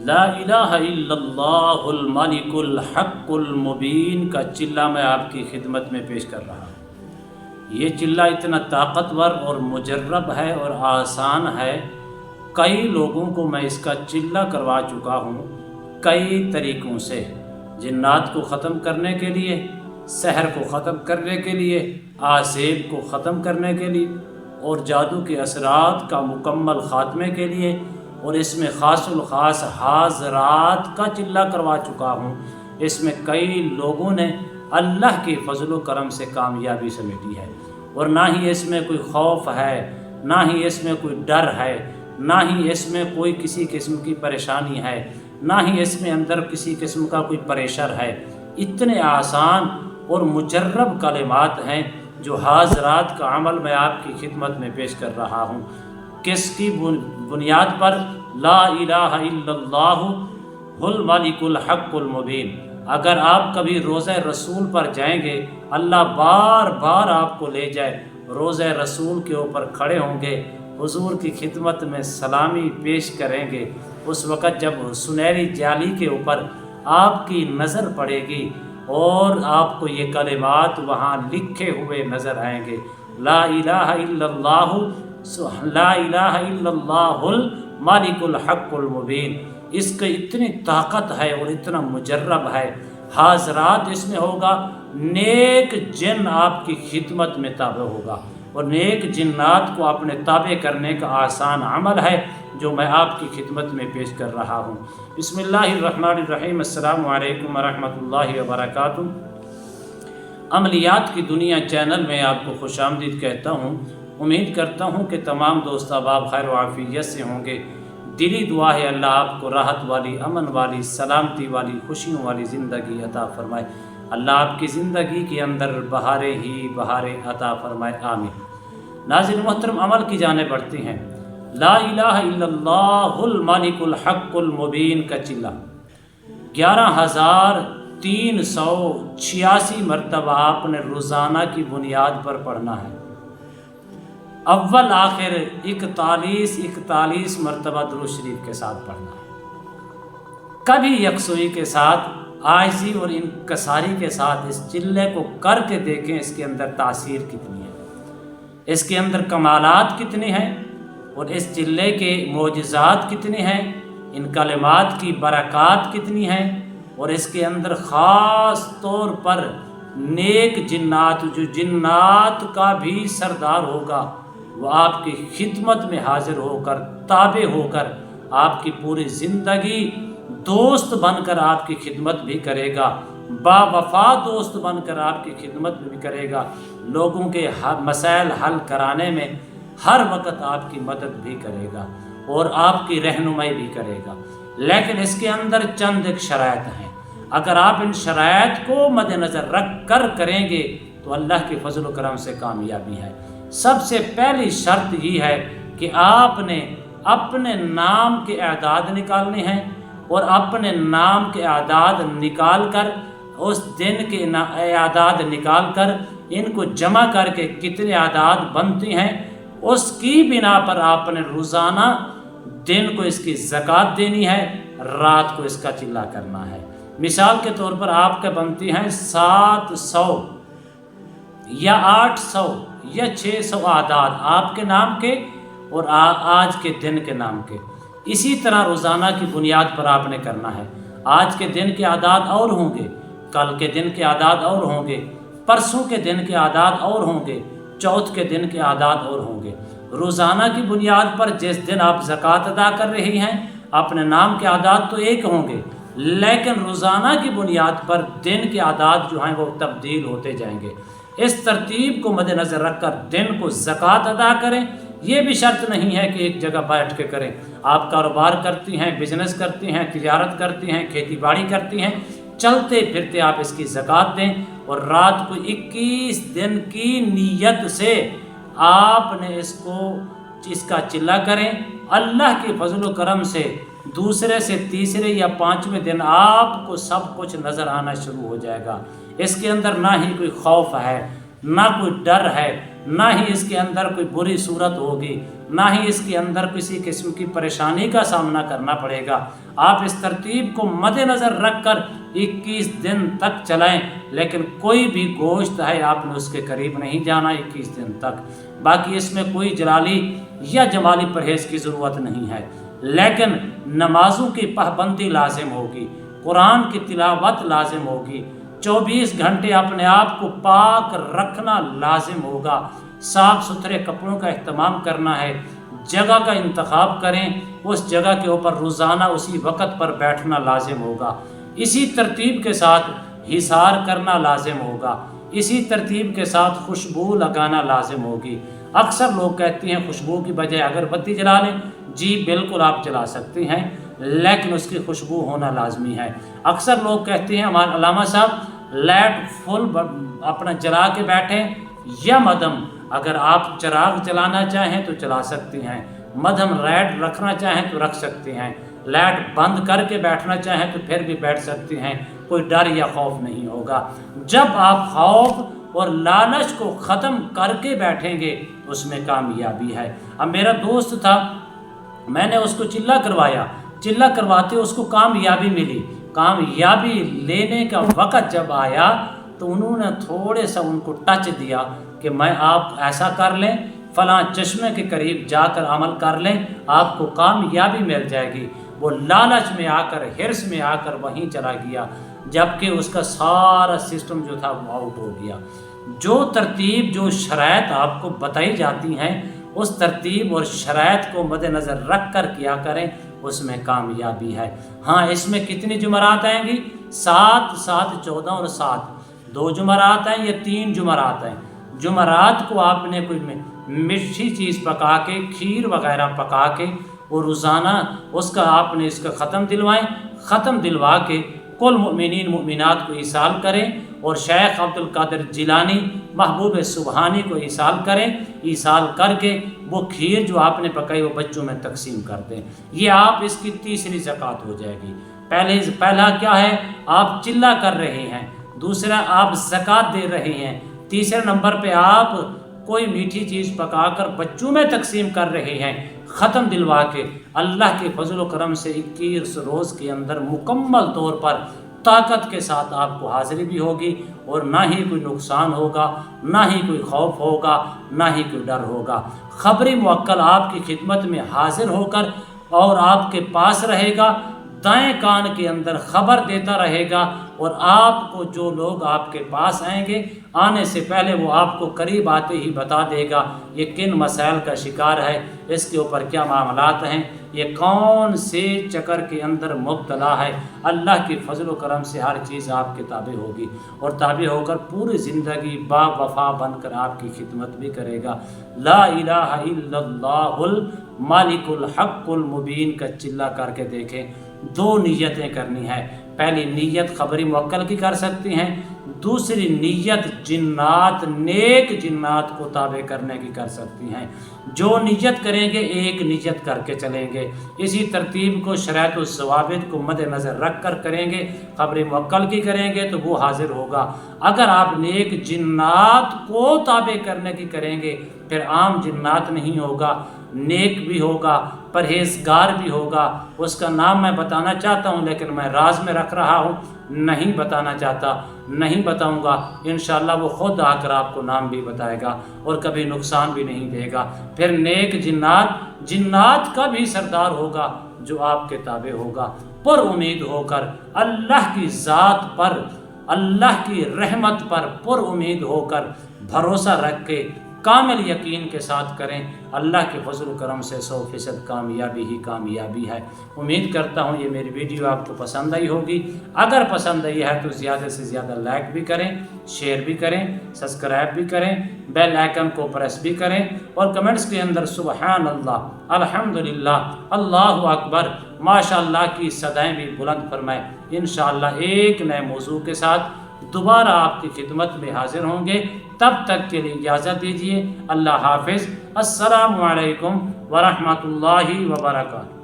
لا الہ الا اللہ الملک الحق المبین کا چلہ میں آپ کی خدمت میں پیش کر رہا ہوں۔ یہ چلہ اتنا طاقتور اور مجرب ہے اور آسان ہے، کئی لوگوں کو میں اس کا چلہ کروا چکا ہوں کئی طریقوں سے، جنات کو ختم کرنے کے لیے، سحر کو ختم کرنے کے لیے، آسیب کو ختم کرنے کے لیے، اور جادو کے اثرات کا مکمل خاتمے کے لیے، اور اس میں خاص الخاص حاضرات کا چلہ کروا چکا ہوں۔ اس میں کئی لوگوں نے اللہ کے فضل و کرم سے کامیابی سمیٹی ہے، اور نہ ہی اس میں کوئی خوف ہے، نہ ہی اس میں کوئی ڈر ہے، نہ ہی اس میں کوئی کسی قسم کی پریشانی ہے، نہ ہی اس میں اندر کسی قسم کا کوئی پریشر ہے۔ اتنے آسان اور مجرب کلمات ہیں جو حاضرات کا عمل میں آپ کی خدمت میں پیش کر رہا ہوں۔ کس کی بنیاد پر؟ لا الہ الا اللہ الملک الحق المبین۔ اگر آپ کبھی روضہ رسول پر جائیں گے، اللہ بار بار آپ کو لے جائے، روضہ رسول کے اوپر کھڑے ہوں گے، حضور کی خدمت میں سلامی پیش کریں گے، اس وقت جب سنہری جالی کے اوپر آپ کی نظر پڑے گی اور آپ کو یہ کلمات وہاں لکھے ہوئے نظر آئیں گے، لا الہ الا اللہ، لا الہ الا اللہ الملک الحق المبین۔ اس کی اتنی طاقت ہے اور اتنا مجرب ہے۔ حاضرات اس میں ہوگا، نیک جن آپ کی خدمت میں تابع ہوگا، اور نیک جنات کو اپنے تابع کرنے کا آسان عمل ہے جو میں آپ کی خدمت میں پیش کر رہا ہوں۔ بسم اللہ الرحمن الرحیم۔ السلام علیکم ورحمۃ اللہ وبرکاتہ۔ عملیات کی دنیا چینل میں آپ کو خوش آمدید کہتا ہوں۔ امید کرتا ہوں کہ تمام دوست احباب خیر و عافیت سے ہوں گے۔ دلی دعا ہے اللہ آپ کو راحت والی، امن والی، سلامتی والی، خوشیوں والی زندگی عطا فرمائے۔ اللہ آپ کی زندگی کے اندر بہاریں ہی بہاریں عطا فرمائے، آمین۔ ناظرین محترم، عمل کی جانب بڑھتے ہیں۔ لا الہ الا اللہ الملک الحق المبین کا چلہ 11,386 مرتبہ آپ نے روزانہ کی بنیاد پر پڑھنا ہے۔ اول آخر 41 مرتبہ درود شریف کے ساتھ پڑھنا ہے۔ کبھی یکسوئی کے ساتھ، عاجزی اور انکساری کے ساتھ اس چلے کو کر کے دیکھیں، اس کے اندر تاثیر کتنی ہے، اس کے اندر کمالات کتنے ہیں، اور اس چلے کے معجزات کتنے ہیں، ان کلمات کی برکات کتنی ہیں، اور اس کے اندر خاص طور پر نیک جنات، جو جنات کا بھی سردار ہوگا، وہ آپ کی خدمت میں حاضر ہو کر، تابع ہو کر، آپ کی پوری زندگی دوست بن کر آپ کی خدمت بھی کرے گا، با وفا دوست بن کر آپ کی خدمت بھی کرے گا، لوگوں کے مسائل حل کرانے میں ہر وقت آپ کی مدد بھی کرے گا اور آپ کی رہنمائی بھی کرے گا۔ لیکن اس کے اندر چند ایک شرائط ہیں، اگر آپ ان شرائط کو مد نظر رکھ کر کریں گے تو اللہ کے فضل و کرم سے کامیابی ہے۔ سب سے پہلی شرط یہ ہے کہ آپ نے اپنے نام کے اعداد نکالنے ہیں، اور اپنے نام کے اعداد نکال کر، اس دن کے اعداد نکال کر، ان کو جمع کر کے کتنے اعداد بنتے ہیں، اس کی بنا پر آپ نے روزانہ دن کو اس کی زکوٰۃ دینی ہے، رات کو اس کا چلہ کرنا ہے۔ مثال کے طور پر آپ کے بنتی ہیں 700 یا 800 یا 600 اعداد آپ کے نام کے اور آج کے دن کے نام کے۔ اسی طرح روزانہ کی بنیاد پر آپ نے کرنا ہے۔ آج کے دن کے اعداد اور ہوں گے، کل کے دن کے اعداد اور ہوں گے، پرسوں کے دن کے اعداد اور ہوں گے، چوتھ کے دن کے اعداد اور ہوں گے۔ روزانہ کی بنیاد پر جس دن آپ زکوٰۃ ادا کر رہی ہیں، اپنے نام کے اعداد تو ایک ہوں گے، لیکن روزانہ کی بنیاد پر دن کے اعداد جو ہیں وہ تبدیل ہوتے جائیں گے۔ اس ترتیب کو مد نظر رکھ کر دن کو زکوٰۃ ادا کریں۔ یہ بھی شرط نہیں ہے کہ ایک جگہ بیٹھ کے کریں۔ آپ کاروبار کرتی ہیں، بزنس کرتی ہیں، تجارت کرتی ہیں، کھیتی باڑی کرتی ہیں، چلتے پھرتے آپ اس کی زکوٰۃ دیں، اور رات کو 21 دن کی نیت سے آپ نے اس کا چلہ کریں۔ اللہ کے فضل و کرم سے دوسرے سے تیسرے یا 5ویں دن آپ کو سب کچھ نظر آنا شروع ہو جائے گا۔ اس کے اندر نہ ہی کوئی خوف ہے، نہ کوئی ڈر ہے، نہ ہی اس کے اندر کوئی بری صورت ہوگی، نہ ہی اس کے اندر کسی قسم کی پریشانی کا سامنا کرنا پڑے گا۔ آپ اس ترتیب کو مد نظر رکھ کر 21 دن تک چلائیں، لیکن کوئی بھی گوشت ہے آپ نے اس کے قریب نہیں جانا 21 دن تک۔ باقی اس میں کوئی جلالی یا جمالی پرہیز کی ضرورت نہیں ہے، لیکن نمازوں کی پابندی لازم ہوگی، قرآن کی تلاوت لازم ہوگی، 24 گھنٹے اپنے آپ کو پاک رکھنا لازم ہوگا، صاف ستھرے کپڑوں کا اہتمام کرنا ہے، جگہ کا انتخاب کریں، اس جگہ کے اوپر روزانہ اسی وقت پر بیٹھنا لازم ہوگا، اسی ترتیب کے ساتھ حصار کرنا لازم ہوگا، اسی ترتیب کے ساتھ خوشبو لگانا لازم ہوگی۔ اکثر لوگ کہتے ہیں خوشبو کی بجائے اگربتی جلا لیں، جی بالکل آپ جلا سکتے ہیں، لیکن اس کی خوشبو ہونا لازمی ہے۔ اکثر لوگ کہتے ہیں ہمارے علامہ صاحب لائٹ فل اپنا جلا کے بیٹھیں یا مدھم، اگر آپ چراغ جلانا چاہیں تو چلا سکتے ہیں، مدھم لائٹ رکھنا چاہیں تو رکھ سکتے ہیں، لائٹ بند کر کے بیٹھنا چاہیں تو پھر بھی بیٹھ سکتے ہیں، کوئی ڈر یا خوف نہیں ہوگا۔ جب آپ خوف اور لالچ کو ختم کر کے بیٹھیں گے اس میں کامیابی ہے۔ اب میرا دوست تھا، میں نے اس کو چلہ کروایا، چلہ کرواتے اس کو کامیابی ملی، کامیابی لینے کا وقت جب آیا تو انہوں نے تھوڑے سا ان کو ٹچ دیا کہ آپ ایسا کر لیں، فلاں چشمے کے قریب جا کر عمل کر لیں، آپ کو کامیابی مل جائے گی۔ وہ لالچ میں آ کر، حرص میں آ کر وہیں چلا گیا، جبکہ اس کا سارا سسٹم جو تھا وہ آؤٹ ہو گیا۔ جو ترتیب، جو شرائط آپ کو بتائی جاتی ہیں، اس ترتیب اور شرائط کو مد نظر رکھ کر کیا کریں، اس میں کامیابی ہے۔ ہاں، اس میں کتنی جمعرات آئیں گی؟ 7، 7، 14 اور 7، 2 جمعرات ہیں یا 3 جمعرات ہیں۔ جمعرات کو آپ نے کوئی میٹھی چیز پکا کے، کھیر وغیرہ پکا کے، اور روزانہ اس کا آپ نے اس کا ختم دلوائیں، ختم دلوا کے کل مؤمنین مؤمنات کو ایصال کریں، اور شیخ عبد القادر جیلانی محبوب سبحانی کو ایصال کریں، ایصال کر کے وہ کھیر جو آپ نے پکائی وہ بچوں میں تقسیم کر دیں۔ یہ آپ اس کی تیسری زکوٰۃ ہو جائے گی۔ پہلا کیا ہے؟ آپ چلہ کر رہے ہیں، دوسرا آپ زکوٰۃ دے رہے ہیں، تیسرے نمبر پہ آپ کوئی میٹھی چیز پکا کر بچوں میں تقسیم کر رہے ہیں، ختم دلوا کے۔ اللہ کے فضل و کرم سے 21 روز کے اندر مکمل طور پر طاقت کے ساتھ آپ کو حاضری بھی ہوگی، اور نہ ہی کوئی نقصان ہوگا، نہ ہی کوئی خوف ہوگا، نہ ہی کوئی ڈر ہوگا۔ خبری موکل آپ کی خدمت میں حاضر ہو کر اور آپ کے پاس رہے گا، دائیں کان کے اندر خبر دیتا رہے گا، اور آپ کو جو لوگ آپ کے پاس آئیں گے، آنے سے پہلے وہ آپ کو قریب آتے ہی بتا دے گا یہ کن مسائل کا شکار ہے، اس کے اوپر کیا معاملات ہیں، یہ کون سے چکر کے اندر مبتلا ہے۔ اللہ کی فضل و کرم سے ہر چیز آپ کے تابع ہوگی، اور تابع ہو کر پوری زندگی با وفا بن کر آپ کی خدمت بھی کرے گا۔ لا الہ الا اللہ المالک الحق المبین کا چلہ کر کے دیکھیں۔ 2 نیتیں کرنی ہے، پہلی نیت خبری موکل کی کر سکتی ہیں، دوسری نیت جنات، نیک جنات کو تابع کرنے کی کر سکتی ہیں۔ جو نیت کریں گے ایک نیت کر کے چلیں گے، اسی ترتیب کو شرائط و ضوابط کو مد نظر رکھ کر کریں گے۔ خبر موکل کی کریں گے تو وہ حاضر ہوگا۔ اگر آپ نیک جنات کو تابع کرنے کی کریں گے پھر عام جنات نہیں ہوگا، نیک بھی ہوگا، پرہیزگار بھی ہوگا۔ اس کا نام میں بتانا چاہتا ہوں لیکن میں راز میں رکھ رہا ہوں، نہیں بتانا چاہتا، نہیں بتاؤں گا۔ انشاءاللہ وہ خود آ کر آپ کو نام بھی بتائے گا اور کبھی نقصان بھی نہیں دے گا۔ پھر نیک جنات کا بھی سردار ہوگا جو آپ کے تابع ہوگا، پر امید ہو کر اللہ کی ذات پر، اللہ کی رحمت پر پر امید ہو کر بھروسہ رکھ کے کامل یقین کے ساتھ کریں۔ اللہ کے فضل و کرم سے 100% کامیابی ہی کامیابی ہے۔ امید کرتا ہوں یہ میری ویڈیو آپ کو پسند آئی ہوگی۔ اگر پسند آئی ہے تو زیادہ سے زیادہ لائک بھی کریں، شیئر بھی کریں، سبسکرائب بھی کریں، بیل آئیکن کو پریس بھی کریں، اور کمنٹس کے اندر سبحان اللہ، الحمدللہ، اللہ اکبر، ماشاءاللہ کی صدائیں بھی بلند فرمائیں۔ انشاءاللہ ایک نئے موضوع کے ساتھ دوبارہ آپ کی خدمت میں حاضر ہوں گے۔ تب تک کے لیے اجازت دیجیے۔ اللہ حافظ۔ السلام علیکم ورحمۃ اللہ وبرکاتہ۔